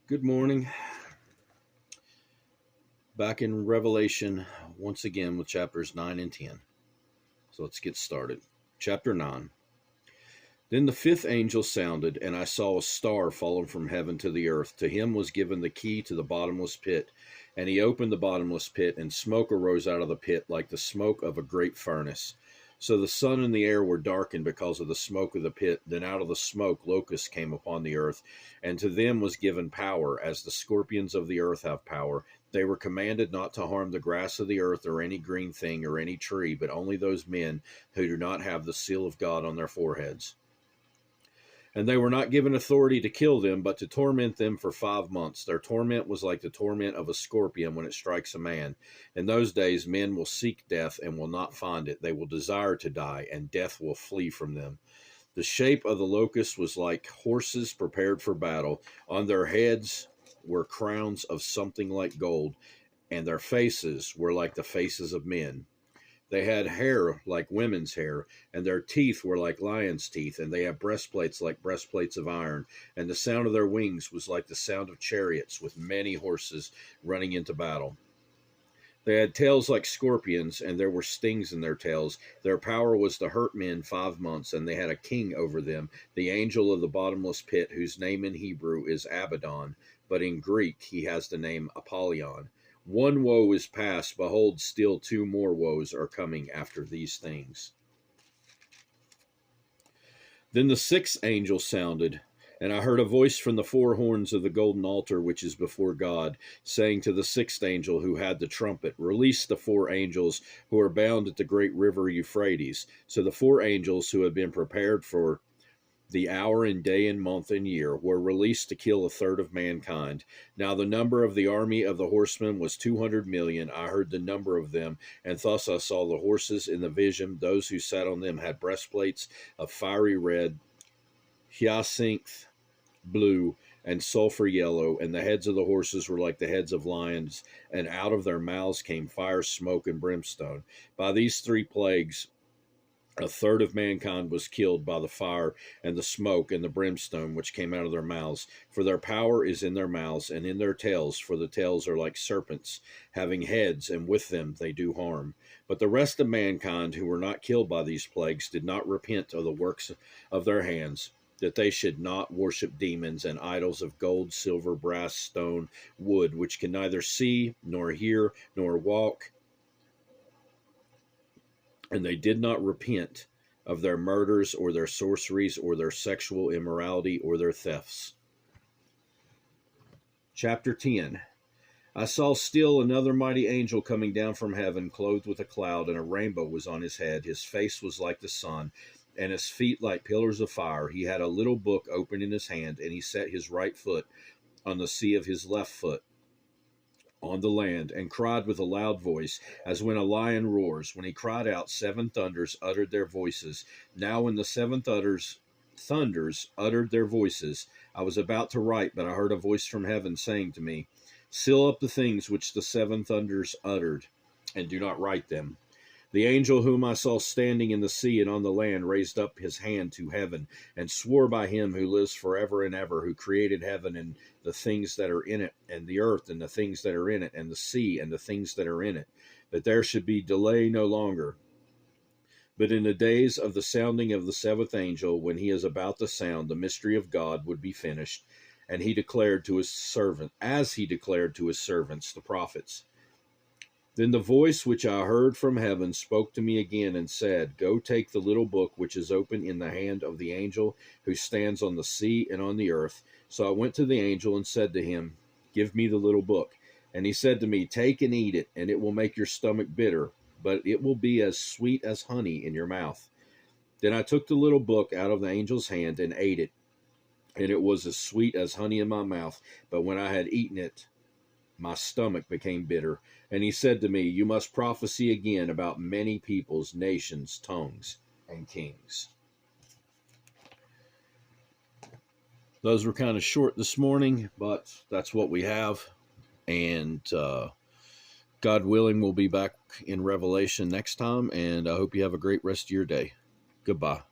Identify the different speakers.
Speaker 1: Good morning. Back in Revelation once again with chapters 9 and 10. So let's get started. Chapter 9. Then the fifth angel sounded, and I saw a star fallen from heaven to the earth. To him was given the key to the bottomless pit. And he opened the bottomless pit, and smoke arose out of the pit like the smoke of a great furnace. So the sun and the air were darkened because of the smoke of the pit. Then out of the smoke locusts came upon the earth, and to them was given power, as the scorpions of the earth have power. They were commanded not to harm the grass of the earth or any green thing or any tree, but only those men who do not have the seal of God on their foreheads. And they were not given authority to kill them, but to torment them for 5 months. Their torment was like the torment of a scorpion when it strikes a man. In those days, men will seek death and will not find it. They will desire to die, and death will flee from them. The shape of the locusts was like horses prepared for battle. On their heads were crowns of something like gold, and their faces were like the faces of men. They had hair like women's hair, and their teeth were like lions' teeth, and they had breastplates like breastplates of iron, and the sound of their wings was like the sound of chariots with many horses running into battle. They had tails like scorpions, and there were stings in their tails. Their power was to hurt men 5 months, and they had a king over them, the angel of the bottomless pit, whose name in Hebrew is Abaddon, but in Greek he has the name Apollyon. One woe is past, behold, still 2 more woes are coming after these things. Then the sixth angel sounded, and I heard a voice from the 4 horns of the golden altar which is before God, saying to the sixth angel who had the trumpet, Release the 4 angels who are bound at the great river Euphrates. So the 4 angels who had been prepared for the hour and day and month and year were released to kill 1/3 of mankind. Now the number of the army of the horsemen was 200 million. I heard the number of them, and thus I saw the horses in the vision. Those who sat on them had breastplates of fiery red, hyacinth blue, and sulfur yellow, and the heads of the horses were like the heads of lions, and out of their mouths came fire, smoke, and brimstone. By these 3 plagues 1/3 of mankind was killed by the fire and the smoke and the brimstone which came out of their mouths. For their power is in their mouths and in their tails, for the tails are like serpents, having heads, and with them they do harm. But the rest of mankind who were not killed by these plagues did not repent of the works of their hands, that they should not worship demons and idols of gold, silver, brass, stone, wood, which can neither see, nor hear, nor walk. And they did not repent of their murders or their sorceries or their sexual immorality or their thefts. Chapter 10. I saw still another mighty angel coming down from heaven, clothed with a cloud, and a rainbow was on his head. His face was like the sun, and his feet like pillars of fire. He had a little book open in his hand, and he set his right foot on the sea of his left foot on the land, and cried with a loud voice, as when a lion roars. When he cried out, 7 thunders uttered their voices. Now when the 7 thunders uttered their voices, I was about to write, but I heard a voice from heaven saying to me, Seal up the things which the 7 thunders uttered, and do not write them. The angel whom I saw standing in the sea and on the land raised up his hand to heaven, and swore by him who lives forever and ever, who created heaven and the things that are in it, and the earth and the things that are in it, and the sea and the things that are in it, that there should be delay no longer. But in the days of the sounding of the 7th angel, when he is about to sound, the mystery of God would be finished, and he declared to his servant, as he declared to his servants, the prophets. Then the voice which I heard from heaven spoke to me again and said, Go take the little book which is open in the hand of the angel who stands on the sea and on the earth. So I went to the angel and said to him, Give me the little book. And he said to me, Take and eat it, and it will make your stomach bitter, but it will be as sweet as honey in your mouth. Then I took the little book out of the angel's hand and ate it, and it was as sweet as honey in my mouth. But when I had eaten it, my stomach became bitter. And he said to me, You must prophesy again about many peoples, nations, tongues, and kings. Those were kind of short this morning, but that's what we have. And God willing, we'll be back in Revelation next time. And I hope you have a great rest of your day. Goodbye.